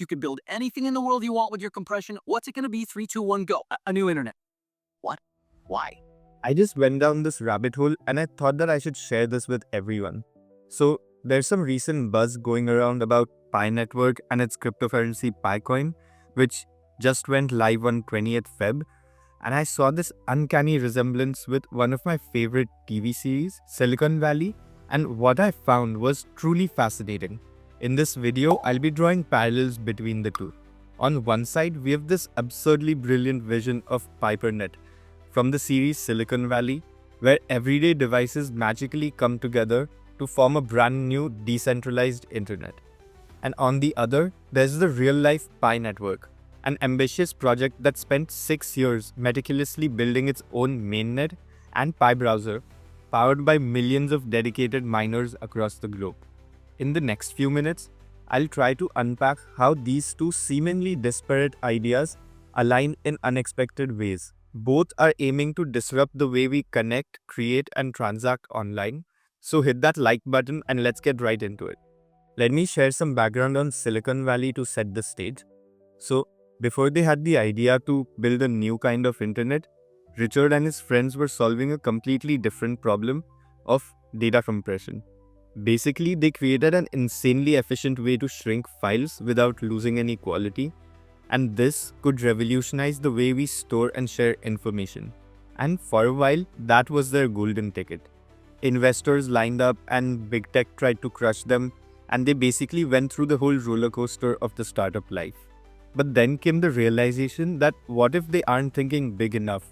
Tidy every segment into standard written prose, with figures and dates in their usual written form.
You could build anything in the world you want with your compression. What's it going to be? 3, 2, 1, go. A new internet. What? Why? I just went down this rabbit hole and I thought that I should share this with everyone. So there's some recent buzz going around about Pi Network and its cryptocurrency Picoin, which just went live on 20th Feb. And I saw this uncanny resemblance with one of my favorite TV series, Silicon Valley, and what I found was truly fascinating. In this video, I'll be drawing parallels between the two. On one side, we have this absurdly brilliant vision of Pipernet from the series Silicon Valley, where everyday devices magically come together to form a brand new decentralized internet. And on the other, there's the real-life Pi Network, an ambitious project that spent 6 years meticulously building its own mainnet and Pi browser, powered by millions of dedicated miners across the globe. In the next few minutes, I'll try to unpack how these two seemingly disparate ideas align in unexpected ways. Both are aiming to disrupt the way we connect, create, and transact online. So hit that like button and let's get right into it. Let me share some background on Silicon Valley to set the stage. So, before they had the idea to build a new kind of internet, Richard and his friends were solving a completely different problem of data compression. Basically, they created an insanely efficient way to shrink files without losing any quality, and this could revolutionize the way we store and share information. And for a while, that was their golden ticket. Investors lined up and big tech tried to crush them, and they basically went through the whole roller coaster of the startup life. But then came the realization that what if they aren't thinking big enough?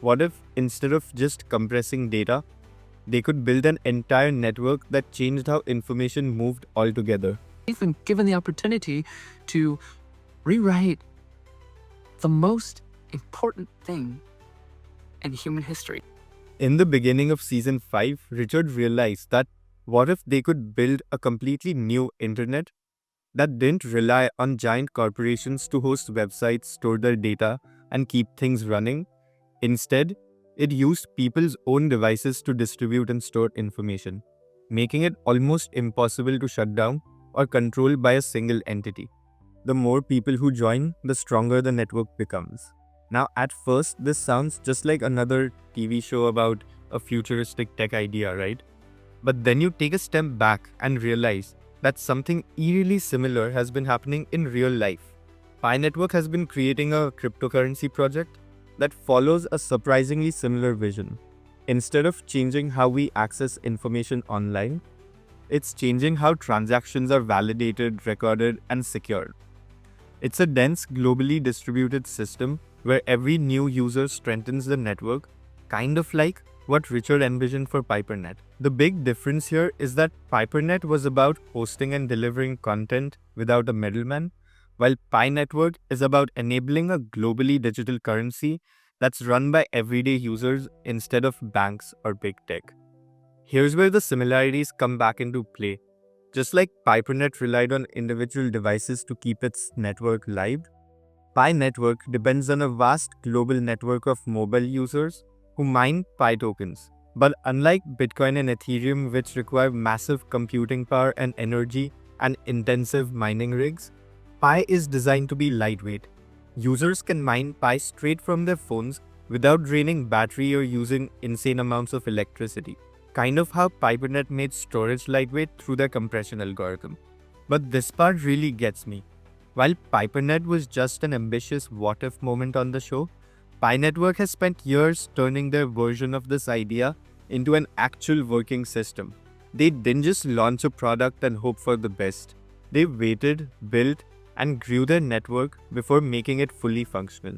What if instead of just compressing data, they could build an entire network that changed how information moved altogether? We've been given the opportunity to rewrite the most important thing in human history. In the beginning of season 5, Richard realized that what if they could build a completely new internet that didn't rely on giant corporations to host websites, store their data, and keep things running. Instead, it used people's own devices to distribute and store information, making it almost impossible to shut down or control by a single entity. The more people who join, the stronger the network becomes. Now, at first, this sounds just like another TV show about a futuristic tech idea, right? But then you take a step back and realize that something eerily similar has been happening in real life. Pi Network has been creating a cryptocurrency project that follows a surprisingly similar vision. Instead of changing how we access information online, it's changing how transactions are validated, recorded, and secured. It's a dense, globally distributed system where every new user strengthens the network, kind of like what Richard envisioned for Pipernet. The big difference here is that Pipernet was about hosting and delivering content without a middleman, while Pi Network is about enabling a globally digital currency that's run by everyday users instead of banks or big tech. Here's where the similarities come back into play. Just like Pipernet relied on individual devices to keep its network live, Pi Network depends on a vast global network of mobile users who mine Pi tokens. But unlike Bitcoin and Ethereum, which require massive computing power and energy and intensive mining rigs, Pi is designed to be lightweight. Users can mine Pi straight from their phones without draining battery or using insane amounts of electricity. Kind of how Pipernet made storage lightweight through their compression algorithm. But this part really gets me. While Pipernet was just an ambitious what-if moment on the show, Pi Network has spent years turning their version of this idea into an actual working system. They didn't just launch a product and hope for the best. They waited, built, and grew their network before making it fully functional.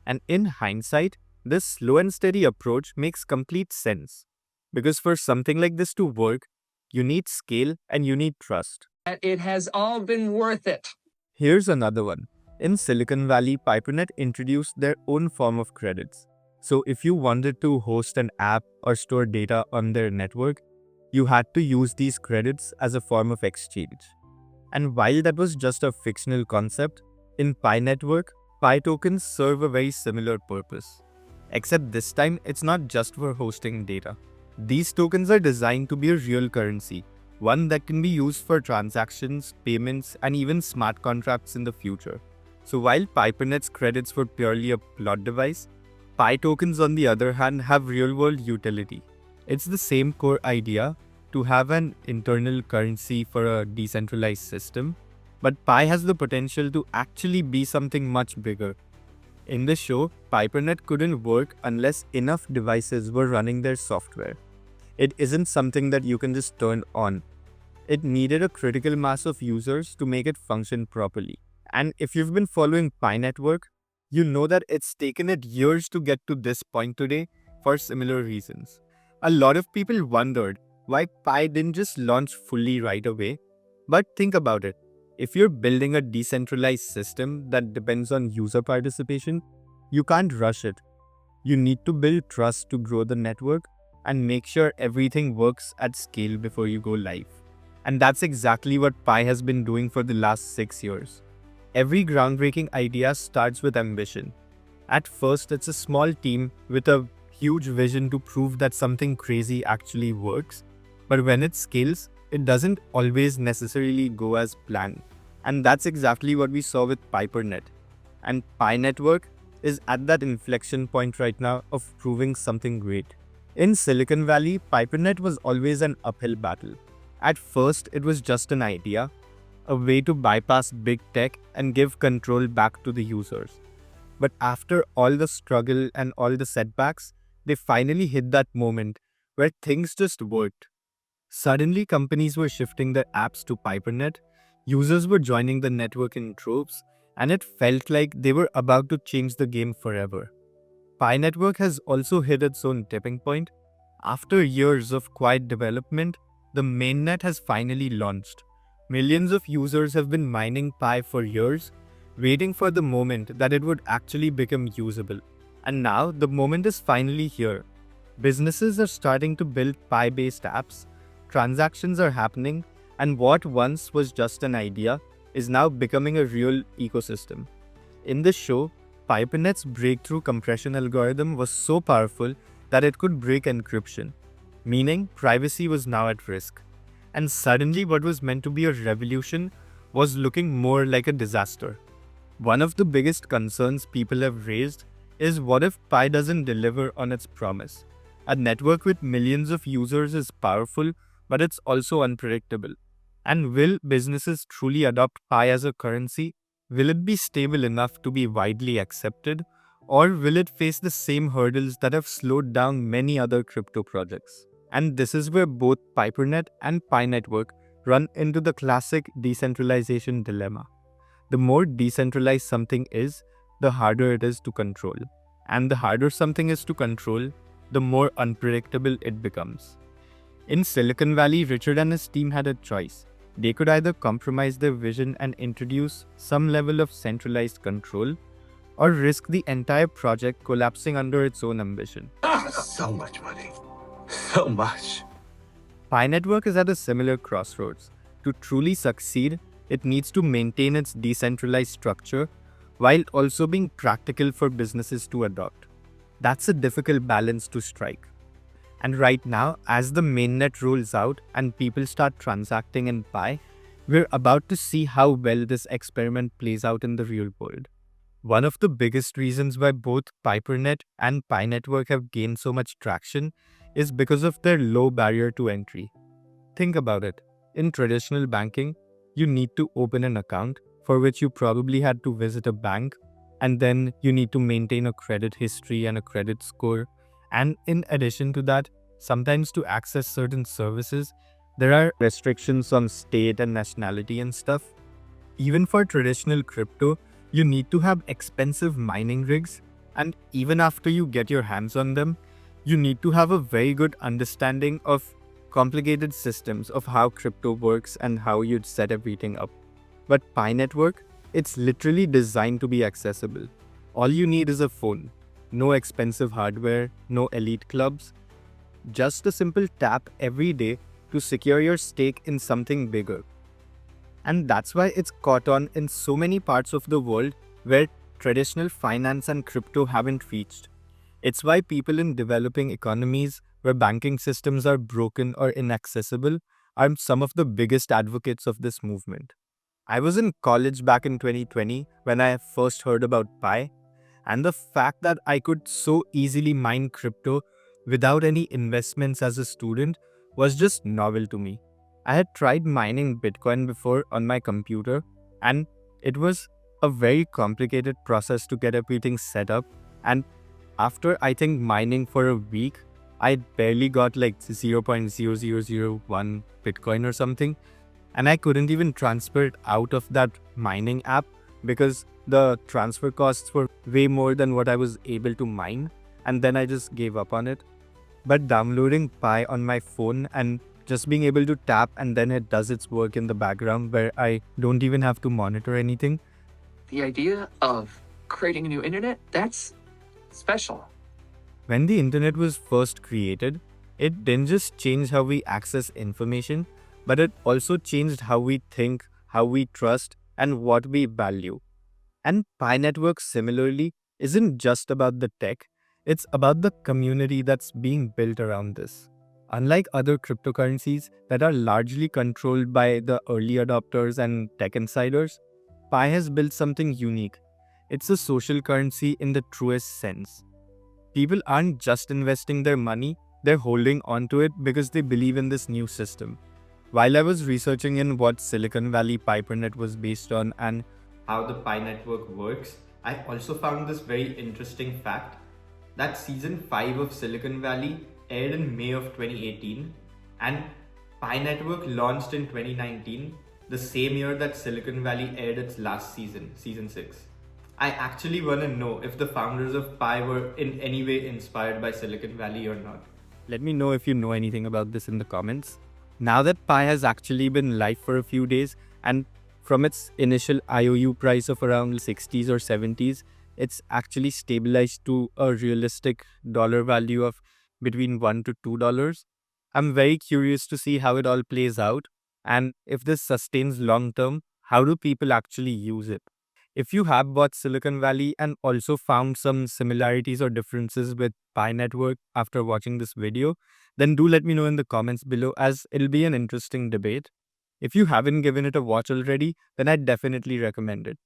And in hindsight, this slow and steady approach makes complete sense. Because for something like this to work, you need scale and you need trust. It has all been worth it. Here's another one. In Silicon Valley, Pipernet introduced their own form of credits. So if you wanted to host an app or store data on their network, you had to use these credits as a form of exchange. And while that was just a fictional concept, in Pi Network, Pi tokens serve a very similar purpose. Except this time, it's not just for hosting data. These tokens are designed to be a real currency, one that can be used for transactions, payments, and even smart contracts in the future. So while Pipernet's credits were purely a plot device, Pi tokens on the other hand have real-world utility. It's the same core idea to have an internal currency for a decentralized system, but Pi has the potential to actually be something much bigger. In the show, Pipernet couldn't work unless enough devices were running their software. It isn't something that you can just turn on. It needed a critical mass of users to make it function properly. And if you've been following Pi Network, you know that it's taken it years to get to this point today for similar reasons. A lot of people wondered why Pi didn't just launch fully right away. But think about it. If you're building a decentralized system that depends on user participation, you can't rush it. You need to build trust to grow the network and make sure everything works at scale before you go live. And that's exactly what Pi has been doing for the last 6 years. Every groundbreaking idea starts with ambition. At first, it's a small team with a huge vision to prove that something crazy actually works. But when it scales, it doesn't always necessarily go as planned. And that's exactly what we saw with Pipernet. And Pi Network is at that inflection point right now of proving something great. In Silicon Valley, Pipernet was always an uphill battle. At first, it was just an idea, a way to bypass big tech and give control back to the users. But after all the struggle and all the setbacks, they finally hit that moment where things just worked. Suddenly, companies were shifting their apps to Pipernet, users were joining the network in droves, and it felt like they were about to change the game forever. Pi Network has also hit its own tipping point. After years of quiet development, the mainnet has finally launched. Millions of users have been mining Pi for years, waiting for the moment that it would actually become usable. And now the moment is finally here. Businesses are starting to build Pi-based apps, transactions are happening, and what once was just an idea is now becoming a real ecosystem. In the show, Pipernet's breakthrough compression algorithm was so powerful that it could break encryption, meaning privacy was now at risk. And suddenly, what was meant to be a revolution was looking more like a disaster. One of the biggest concerns people have raised is what if Pi doesn't deliver on its promise? A network with millions of users is powerful, but it's also unpredictable. And will businesses truly adopt Pi as a currency? Will it be stable enough to be widely accepted? Or will it face the same hurdles that have slowed down many other crypto projects? And this is where both Pipernet and Pi Network run into the classic decentralization dilemma. The more decentralized something is, the harder it is to control. And the harder something is to control, the more unpredictable it becomes. In Silicon Valley, Richard and his team had a choice. They could either compromise their vision and introduce some level of centralized control, or risk the entire project collapsing under its own ambition. So much money. So much. Pi Network is at a similar crossroads. To truly succeed, it needs to maintain its decentralized structure while also being practical for businesses to adopt. That's a difficult balance to strike. And right now, as the mainnet rolls out and people start transacting in Pi, we're about to see how well this experiment plays out in the real world. One of the biggest reasons why both Pipernet and Pi Network have gained so much traction is because of their low barrier to entry. Think about it. In traditional banking, you need to open an account for which you probably had to visit a bank, and then you need to maintain a credit history and a credit score. And in addition to that, sometimes to access certain services, there are restrictions on state and nationality and stuff. Even for traditional crypto, you need to have expensive mining rigs, and even after you get your hands on them, you need to have a very good understanding of complicated systems of how crypto works and how you'd set everything up. But Pi Network, it's literally designed to be accessible. All you need is a phone. No expensive hardware, no elite clubs. Just a simple tap every day to secure your stake in something bigger. And that's why it's caught on in so many parts of the world where traditional finance and crypto haven't reached. It's why people in developing economies where banking systems are broken or inaccessible are some of the biggest advocates of this movement. I was in college back in 2020 when I first heard about Pi, and the fact that I could so easily mine crypto without any investments as a student was just novel to me. I had tried mining Bitcoin before on my computer, and it was a very complicated process to get everything set up. And after I think mining for a week, I barely got like 0.0001 Bitcoin or something, and I couldn't even transfer it out of that mining app because the transfer costs were way more than what I was able to mine, and then I just gave up on it. But downloading Pi on my phone and just being able to tap and then it does its work in the background where I don't even have to monitor anything. The idea of creating a new internet, that's special. When the internet was first created, it didn't just change how we access information, but it also changed how we think, how we trust, and what we value. And Pi Network similarly isn't just about the tech, it's about the community that's being built around this. Unlike other cryptocurrencies that are largely controlled by the early adopters and tech insiders, Pi has built something unique. It's a social currency in the truest sense. People aren't just investing their money, they're holding onto it because they believe in this new system. While I was researching in what Silicon Valley Pipernet was based on and how the Pi network works, I also found this very interesting fact that season 5 of Silicon Valley aired in May of 2018 and Pi network launched in 2019, the same year that Silicon Valley aired its last season, season 6. I actually want to know if the founders of Pi were in any way inspired by Silicon Valley or not. Let me know if you know anything about this in the comments. Now that Pi has actually been live for a few days, and from its initial IOU price of around 60s or 70s, it's actually stabilized to a realistic dollar value of between $1 to $2. I'm very curious to see how it all plays out, and if this sustains long term, how do people actually use it? If you have bought Silicon Valley and also found some similarities or differences with Pi Network after watching this video, then do let me know in the comments below as it'll be an interesting debate. If you haven't given it a watch already, then I'd definitely recommend it.